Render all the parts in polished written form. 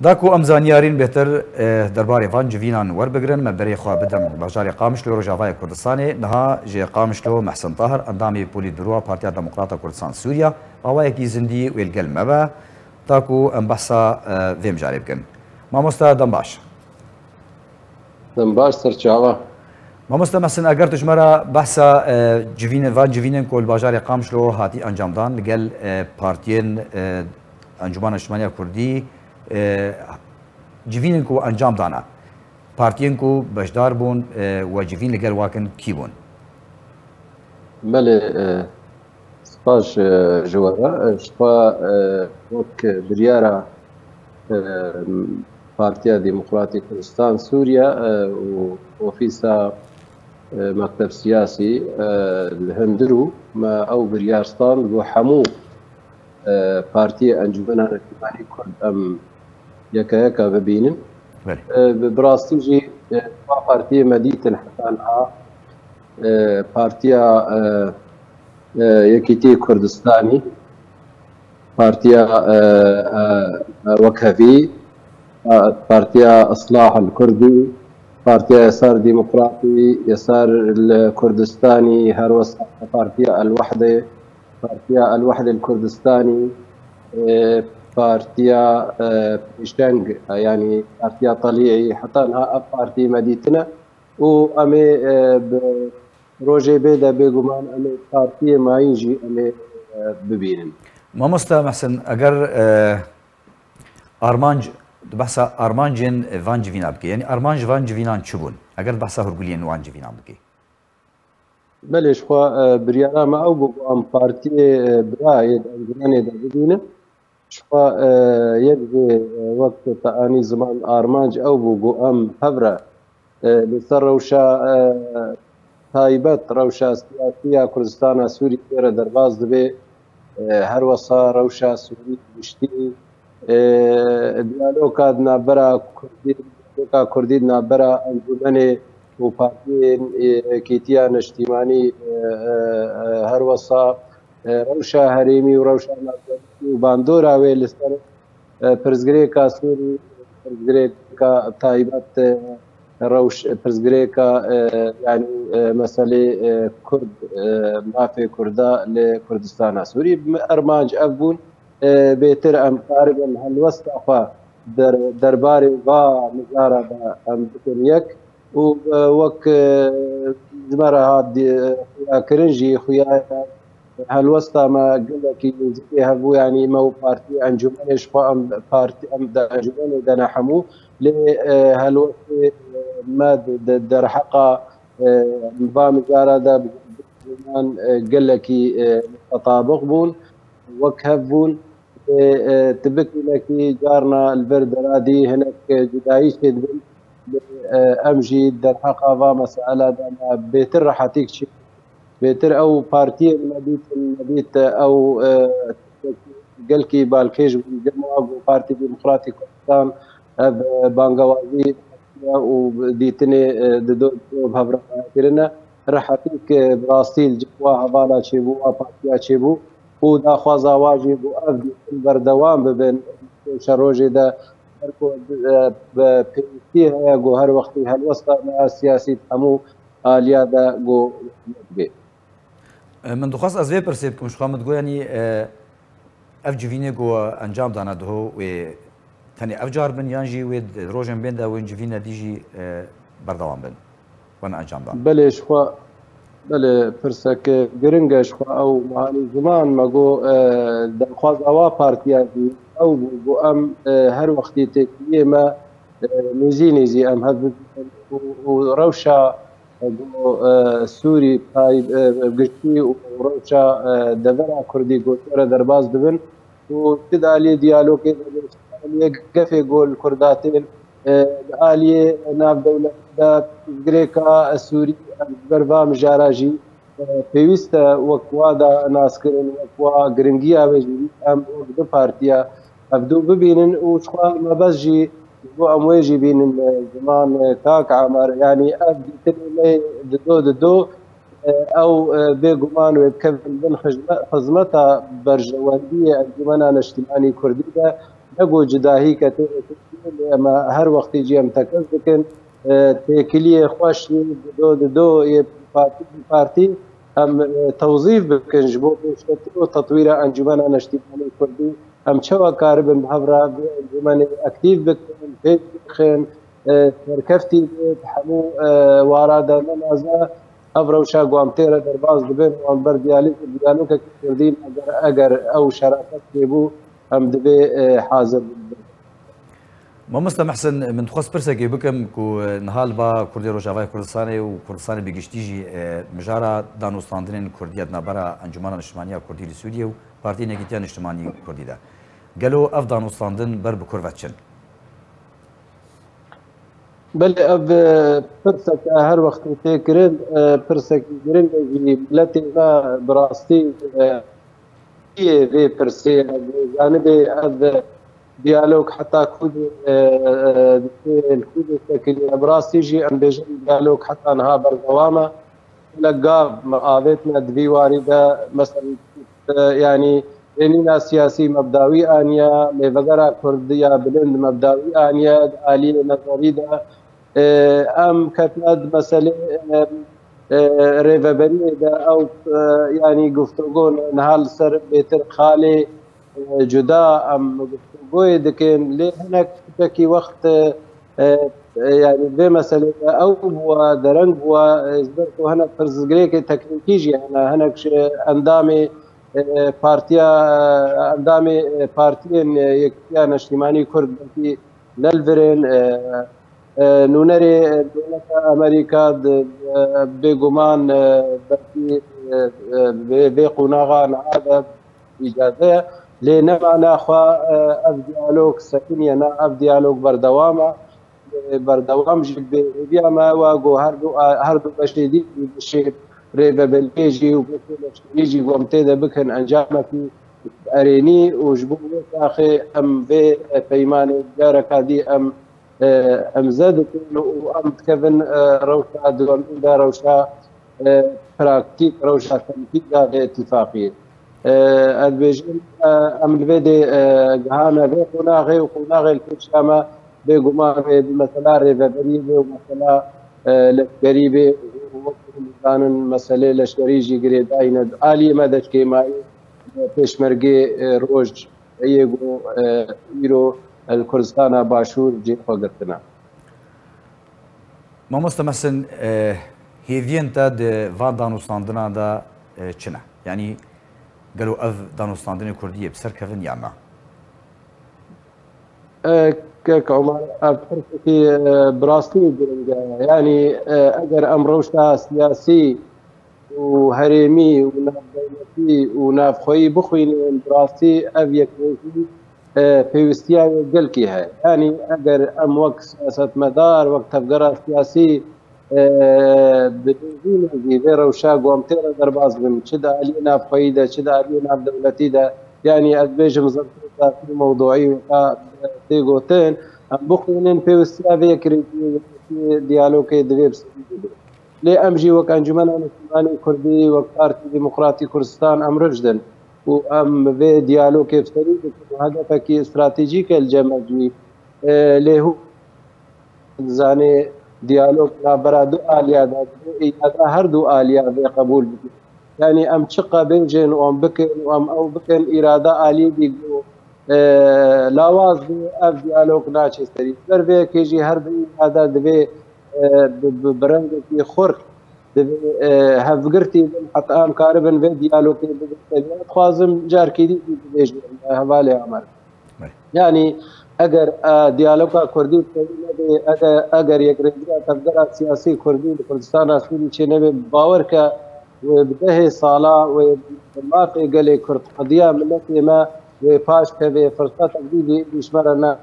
داکو ئەم زانیارین بێتر دەربارەی ڤان جڤینان وەربگرن مەبەرەی خوا بدەم باژارێ قامشلۆ ڕۆژاوای کوردستانê niha ji Qamişlo Mehsen Tahir endamê Polîtbûroya Partiya Demokrata Kurdistan Sûriya awayekî zindî wêlgel me be taku em behsa vê mijarê bikin. Mamoste dem baş. Dem baş serçava. Mamoste Mehsen eger tu ji me re behsa civînên van civînên ku li bajarê Qamişlo hatî encamdan li gel partiyên Encumena Niştimaniya Kurdî civînên ku encam dane partiyên ku beşdar bûn we civîn li gel wakin kî bûn? Belê spas ji we re şifa wek biryara Partiya Demokratîk Kurdistan Sûriya û ofîsa mekteb siyasî li Hundirû me ew biryar stan bo hemû Partiya Encumena Niştimanî Kurd em yeka yeka bibînin. Bi rastî jî partiyê me dîtin heta niha Partiya Yekîtî Kurdistanî, Partiya Wekhevî, Partiya Islahil Kurdî, Partiya Yesar Demokratî, Yesar Kurdistanî, her wesa Partiya El-Wehde, Partiya El-Wehde Kurdistanî, Partiya Pêşeng yani Partiya Taliyê heta niha ev partiyê me dîtine û em ê bi rojê bê de bêguman em ê partiyê mayîn jî em ê bibînin. Mamoste Mehsen eger armanc behsa armancên van civîna bike yani armanc van civînan çi bûn eger behsa hûrguliyên wan civînan bike? Belê ji xwe biryara me ew bû ku em partiyê birayê de encûmenê de bibînin. Ji xwe yek jê wek te anî ziman armanc ew bû ku em hev re li ser rewşa taybet rewşa siyasiya Kurdistana Sûriyê re derbas dibe her wesa rewşa Sûrî giştî diyaloga di navbera Kurdî di navbera encûmenê û partiyên Yekîtiya Niştimanî her wesa rewşa herêmî û rewşa navberdî û bandora wê li ser pirzgirêka Sûrî pirzgirêka taybet pirzgirêka yani meselê Kurd mafê Kurda li Kurdistana Sûrî ermanc ev bûn bêtir em karibin helwesta xwe derbarê va mijara de em bikin yek û wek ji me re hat xuyakirin jî xuya helwesta me gelekî zêdê hebû yanî me û partiyê encûmenê ji xwe em de encûmenê de ne hemû lê helwestê me di derheqa va mijara de gelekî mutetabiq bûn wek hev bûn tibikînekî carna li ber deradî hinek cudayî çê dibin em jî derheqa va mesela de me bêtir rehetî çî bêtir ew partiyê me dît ew gelkî balkêj bûn girma û Partiya Demokratîk Kurdistan ev bangewazî û dîtinê di dov hevrakirine rehetîk bi rastî li wa hevala çêbû wa partiya çêbû û daxwaza wa jî bû ev dîtin berdewam bibin şerojê de bi pêwîstî heye got her wextî helwesta me siyasî hemû aliya de got bê. Min dixwast ez vê pirsê bikim ji xwe min digoyanî ev civînê ku encam dane diho wê tenê ev car bin yan jî wê rojên bên de wên civînê dî jî berdewam bin wan encam dan. Belê ji xwe belê pirseke giring e ji xwe ew manî ziman me got derxwaza wa partiya jî ew bû ku em her wextî têkiliyê me nêzî nêzî em hev bibînin û rewşa Sûrî giştî û rewşa devera Kurdî gotere derbas dibin û ti de aliyê diyalogê de gefê got li Kurdatê li aliyê navdewlet de girêka Sûrî ber va mijara jî pêwîst e wek wa da naskirin wek wa giringiya wê jî em wek du partiya ev dû bibînin û ji xwe me bez jî bo em wê jî bînin ziman tak Amar yanî ev dîtinê di do ew bêguman wê bikevin bin xizmeta berjewendiyê Encûmena Niştimanî Kurdî de نەگۆ جداهی کە ئەمە هەر وەختی جی ئەم تەکەس بکەن تێکلیە خۆش دۆ پارتی ئەم تەوزیف بکەنج بۆ تەطویرە ئەنجومەنە نیشتیمانی کوردی ئەم چەوە کار بن هەڤرا ئەنجومەنی ئەکتیڤ بکەن پێ بخێن سەرکەفتی بێت هەموو وارادە نەمازە ئەو ڕەوشا گوامتێرە دەرباز دەبێن ئەم بەر دیالۆگە کوردی ئەگەر ئەو شەراکەت پێبوو ئەم دەبێ حازر مامۆستا محسن من دخواست پرسێکی بکەم و نهال با کوردی ڕۆژاوای کوردستانی و کوردستانی بگشتیژی مژارە دانوستاندنên کوردیەت نابەرە ئەنجومەنە نیشتیمانیە کوردی لە سووریە و پارتی نێکیتیا نیشتیمانی کوردیدا گەلۆ ئەف دانوستاندن بەر بە کورڤەت چن بەێ ئەv پرسێکە هەر وەختی تێکردن پرسێکی گرنگی ملەتێمە بڕاستی vê pirsê janibê ev diyalog heta Kurdê tekiliye bi rastî jî em bêjin diyalog heta niha berdewam e li gav avêt me di vî warî de mesela yanî ênîna siyasî mebdawî aniye lêvegera Kurdiya bilind mebdawî aniye aliyê nezerî de em ketine di meselê rêveberiyê de ew yanî guftugû niha li ser bêtir xalê cuda em guftugûyê dikin lê hinek tiştekî wext yani vê meselê de ew bûye dereng bûye ez ber ku hinek pirsgirêkê teknîkî jî hene hinek endamê partiya endamê partiyên Yekîtiya Neştîmanî Kurd belkî nelvirên nûnerê dewleta Amerîka bêguman belkî vê qunaxa niha de îcaze ye lê nemane xwe ev diyalog sekiniye ne ev diyalog berdewam e berdewam jî bêhêviya me wa got her du beşê dî bişê rêveberiyê jî û leşkerî jî gom tê de bikin encamekî erênî û ji bo wê taxê em vê peymanê careka dî em zedikin û em dikevin rewşa dîwanî de rewşa praktîk rewşa temkîk da vê itîfaqiyê ez bêjim em li vê de gihane vê qunaxê û qunaxê li pêşa me bêguman vê mesela rêveberî vê û mesela leşkerî vê zanin meselê leşkerî jî girêdayîne aliyê me de çêmayî pêşmergê roj yê got îro li Kurdistana başûr cê xwe girtine. Mamosta Mesin hêviyên te di van danûstandina de çi ne? Yanî gelo ev danûstandinê Kurdiyê bi ser kevin ya na? Omar ev pirsekî bi rastî giring e yanî eger em rewşa siyasî û herêmî û navdewletî û navxweyî bixwînin bi rastî ev yekrêjî pêwistiya wê gelkî heye yanî eger em wek siyasetmedar wek tevgera siyasî bidêjînin jî vê rewşa gomtêre derbas bin çi de aliyê navxweyî de çi de aliyê navdewletî de yanî ez bêjim zirtî mewduî weka tê gotin em bixwînin pêwistiya vê yekirêjî diyalogê divê lê em jî wek Encûmena Neştîmanî Kurdî wek Partî Demokratîk Kurdistan em rivjdin û em vê diyalogê serî dikin û hedefekî stratejîk li cem jî lê hûn zanê diyalog navbera du aliya de îyada her du aliya vê qebûl bikin yanî em çi qebêjin û em bikin û em ew bikin îrada alî dî got lawaz bê ev diyalog naçe serî ber vêyekê jî her du îrada divê bi rengekî xurt divê hevgirtî bin heta em karibin vê diyalogê bigirtin dixwazim carkî dî bibêjim hevalê Amer yanî eger diyaloga Kurdî nebe eger yekrêjiya tevgera siyasî Kurdî li Kurdistana Sûrî çê nebe bawerke wê bi dehê sala wê mafê gelê Kurd qediya milletê me wê paş kevê firsetek dî dijmera ne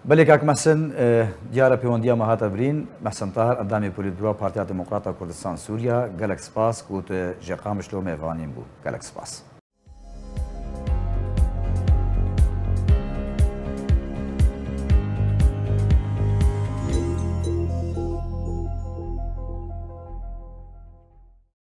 بەڵێ کاک مەحسن دیارە پەیوەندیە مە هاتە برین مەحسن تاهر ئەندامی پۆلیتبیرۆ پارتیا دموکراتە کوردستان سووریا gelek spas got ji qamişlo mêvanên bû gelek spas.